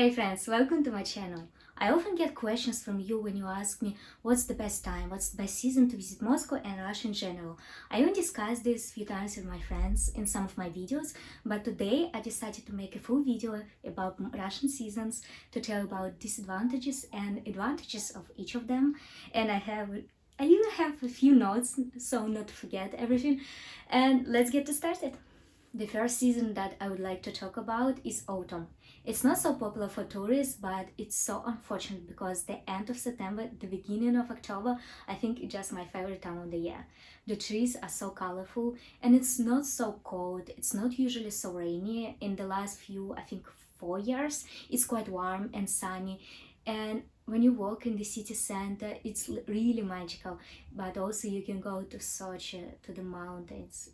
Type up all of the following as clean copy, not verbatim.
Hey friends, welcome to my channel. I often get questions from you when you ask me what's the best time, what's the best season to visit Moscow and Russia in general. I even discussed this a few times with my friends in some of my videos, but today I decided to make a full video about Russian seasons to tell about disadvantages and advantages of each of them. And I even have a few notes so not to forget everything. And let's get started. The first season that I would like to talk about is autumn. It's not so popular for tourists, but it's so unfortunate because the end of September, the beginning of October, I think it's just my favorite time of the year. The trees are so colorful and it's not so cold, it's not usually so rainy. In the last few, I think 4 years, it's quite warm and sunny. And when you walk in the city center, it's really magical. But also you can go to Sochi, to the mountains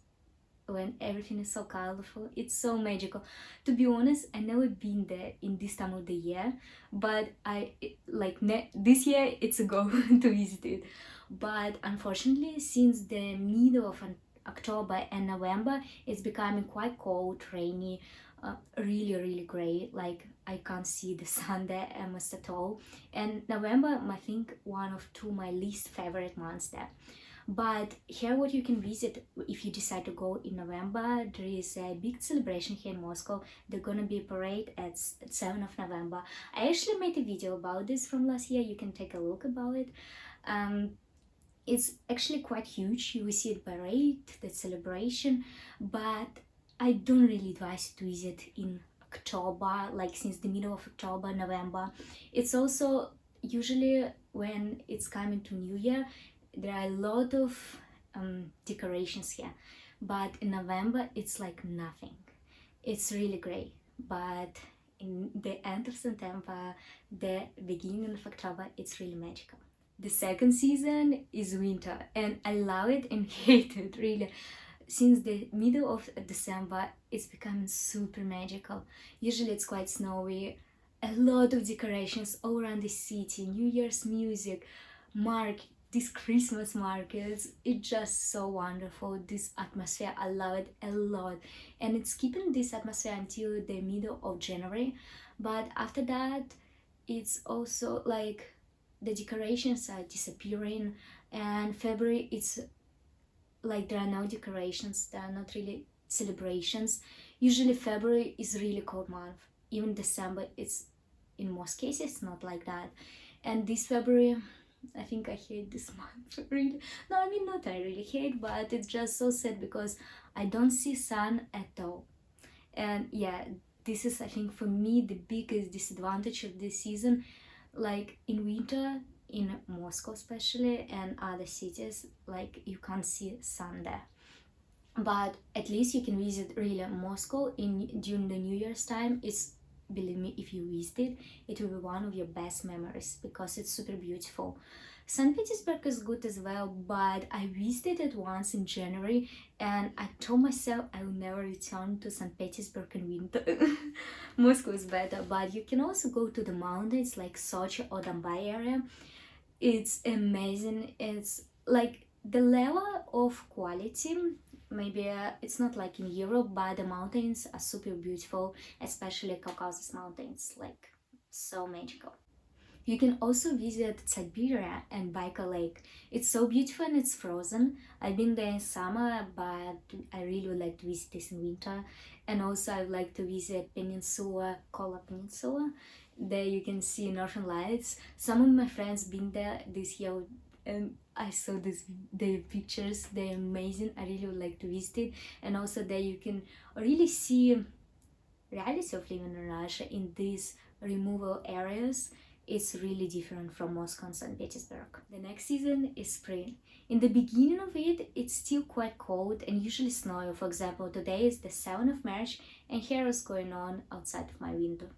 when everything is so colorful. It's so magical. To be honest, I never been there in this time of the year, but this year it's a go to visit it. But unfortunately, since the middle of October and November, it's becoming quite cold, rainy, really gray. Like I can't see the sun there almost at all. And November, I think one of two my least favorite months there. But here what you can visit if you decide to go in November, there is a big celebration here in Moscow. There's gonna be a parade at 7th of November. I actually made a video about this from last year, you can take a look about it. It's actually quite huge, you will see the parade, the celebration, but I don't really advise you to visit in October, like since the middle of October, November. It's also usually when it's coming to New Year, there are a lot of decorations here, but in November it's like nothing. It's really great, but in the end of September, the beginning of October, it's really magical. The second season is winter, and I love it and hate it really. Since the middle of December, it's becoming super magical. Usually it's quite snowy, a lot of decorations all around the city, New Year's music, these Christmas markets. It's just so wonderful, this atmosphere. I love it a lot, and it's keeping this atmosphere until the middle of January. But after that, it's also like the decorations are disappearing, and February it's like there are no decorations, there are not really celebrations. Usually February is really cold month. Even December, it's in most cases not like that. And this February, I think I hate this month really. No, I mean not I really hate, but it's just so sad because I don't see sun at all. And yeah, this is I think for me the biggest disadvantage of this season. Like in winter, in Moscow especially and other cities, like you can't see sun there. But at least you can visit really Moscow during the New Year's time. It's, believe me, if you visit it will be one of your best memories because it's super beautiful. St. Petersburg is good as well, but I visited it once in January and I told myself I will never return to St. Petersburg in winter. Moscow is better, but you can also go to the mountains like Sochi or Donbai area. It's amazing. It's like the level of quality, maybe it's not like in Europe, but the mountains are super beautiful, especially Caucasus mountains, like so magical. You can also visit Siberia and Baikal Lake. It's so beautiful and it's frozen. I've been there in summer, but I really would like to visit this in winter. And also I would like to visit Kola Peninsula. There you can see Northern Lights. Some of my friends been there this year and I saw their pictures. They're amazing. I really would like to visit it. And also there you can really see reality of living in Russia in these removal areas. It's really different from Moscow and St. Petersburg. The next season is spring. In the beginning of it, it's still quite cold and usually snowy. For example, today is the 7th of March and here is going on outside of my window.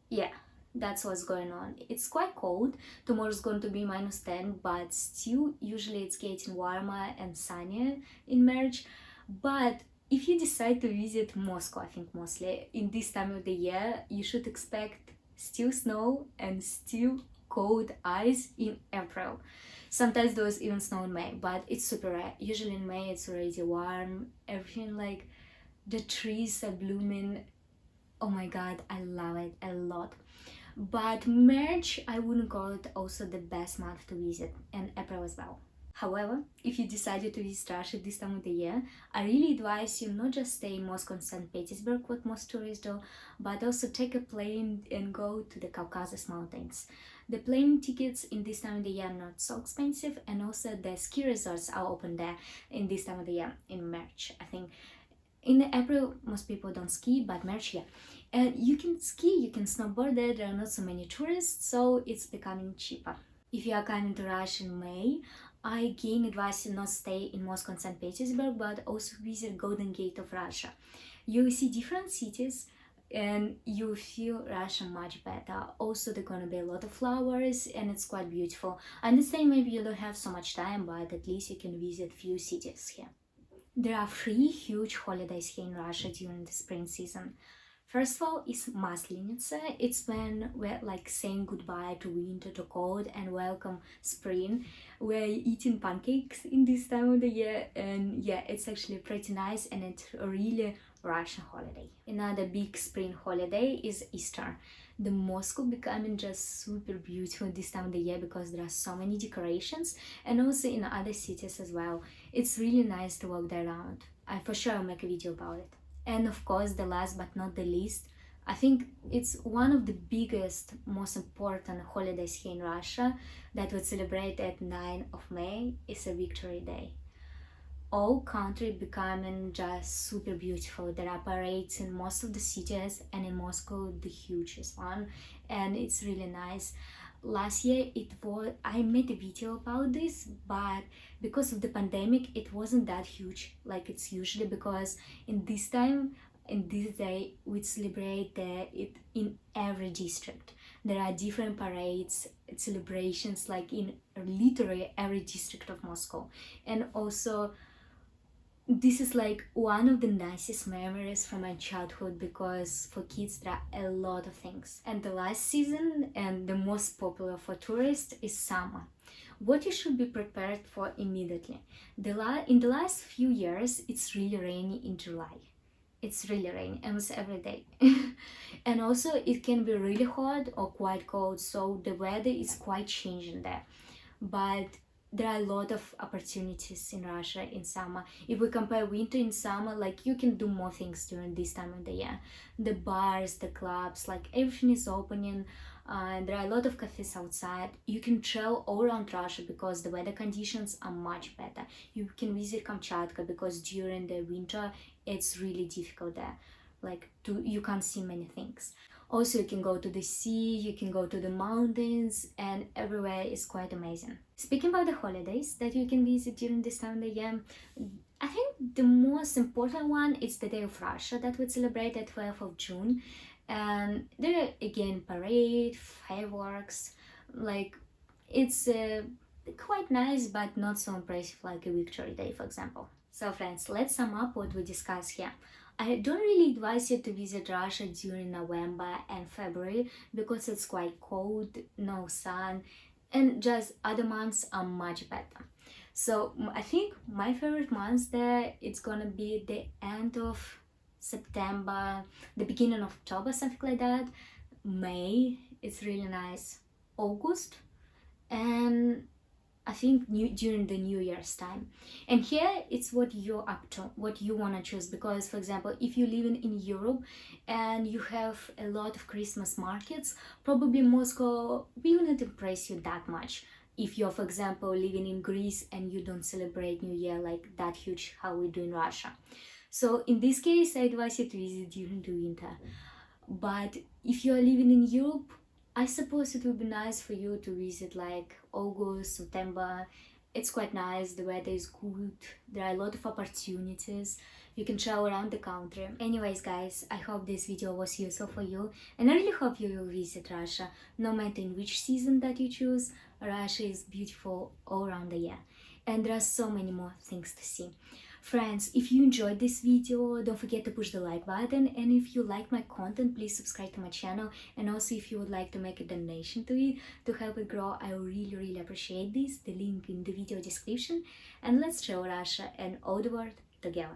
Yeah, that's what's going on. It's quite cold. Tomorrow's going to be -10, but still usually it's getting warmer and sunnier in March. But if you decide to visit Moscow, I think mostly in this time of the year, you should expect still snow and still cold ice in April. Sometimes there's even snow in May, but it's super rare. Usually in May it's already warm, everything like the trees are blooming. Oh my god, I love it a lot. But March, I wouldn't call it also the best month to visit, and April as well. However, if you decided to visit Russia this time of the year, I really advise you not just stay in Moscow and St. Petersburg, what most tourists do, but also take a plane and go to the Caucasus Mountains. The plane tickets in this time of the year are not so expensive, and also the ski resorts are open there in this time of the year, in March, I think. In April, most people don't ski, but March, yeah. And you can ski, you can snowboard there are not so many tourists, so it's becoming cheaper. If you are coming to Russia in May, I again advise you not stay in Moscow and St. Petersburg, but also visit Golden Gate of Russia. You will see different cities and you feel Russia much better. Also, there are gonna be a lot of flowers and it's quite beautiful. I understand maybe you don't have so much time, but at least you can visit few cities here. There are 3 huge holidays here in Russia during the spring season. First of all is Maslenitsa. It's when we're like saying goodbye to winter, to cold, and welcome spring. We're eating pancakes in this time of the year, and yeah, it's actually pretty nice and it's a really Russian holiday. Another big spring holiday is Easter. The Moscow becoming just super beautiful this time of the year because there are so many decorations, and also in other cities as well. It's really nice to walk there around. I for sure will make a video about it. And of course, the last but not the least, I think it's one of the biggest, most important holidays here in Russia that we celebrate at 9th of May is a Victory Day. All country becoming just super beautiful. There are parades in most of the cities, and in Moscow the hugest one, and it's really nice. Last year I made a video about this, but because of the pandemic it wasn't that huge like it's usually, because in this day we celebrate it in every district. There are different parades, celebrations like in literally every district of Moscow. And also this is like one of the nicest memories from my childhood, because for kids there are a lot of things. And the last season and the most popular for tourists is summer. What you should be prepared for immediately. In the last few years it's really rainy in July. It's really rainy almost every day. And also it can be really hot or quite cold, so the weather is quite changing there. But there are a lot of opportunities in Russia in summer. If we compare winter and summer, like you can do more things during this time of the year. The bars, the clubs, like everything is opening. There are a lot of cafes outside. You can travel all around Russia because the weather conditions are much better. You can visit Kamchatka because during the winter it's really difficult there. You can't see many things. Also, you can go to the sea, you can go to the mountains, and everywhere is quite amazing. Speaking about the holidays that you can visit during this time of the year, I think the most important one is the Day of Russia that we celebrate at 12th of June. And there are again parade, fireworks, like it's quite nice but not so impressive like a Victory Day, for example. So friends, let's sum up what we discussed here. I don't really advise you to visit Russia during November and February because it's quite cold, no sun, and just other months are much better. So I think my favorite months there, it's gonna be the end of September, the beginning of October, something like that. May, it's really nice. August, and I think during the New Year's time. And here it's what you're up to, what you want to choose. Because, for example, if you live in Europe and you have a lot of Christmas markets, probably Moscow will not impress you that much. If you're, for example, living in Greece and you don't celebrate New Year like that huge how we do in Russia. So in this case, I advise you to visit during the winter. But if you're living in Europe, I suppose it would be nice for you to visit like August, September. It's quite nice, the weather is good, there are a lot of opportunities, you can travel around the country. Anyways guys, I hope this video was useful for you, and I really hope you will visit Russia. No matter in which season that you choose, Russia is beautiful all around the year. And there are so many more things to see. Friends, if you enjoyed this video, don't forget to push the like button, and if you like my content, please subscribe to my channel. And also if you would like to make a donation to it to help it grow, I really appreciate this. The link in the video description. And let's show Russia and all the world together.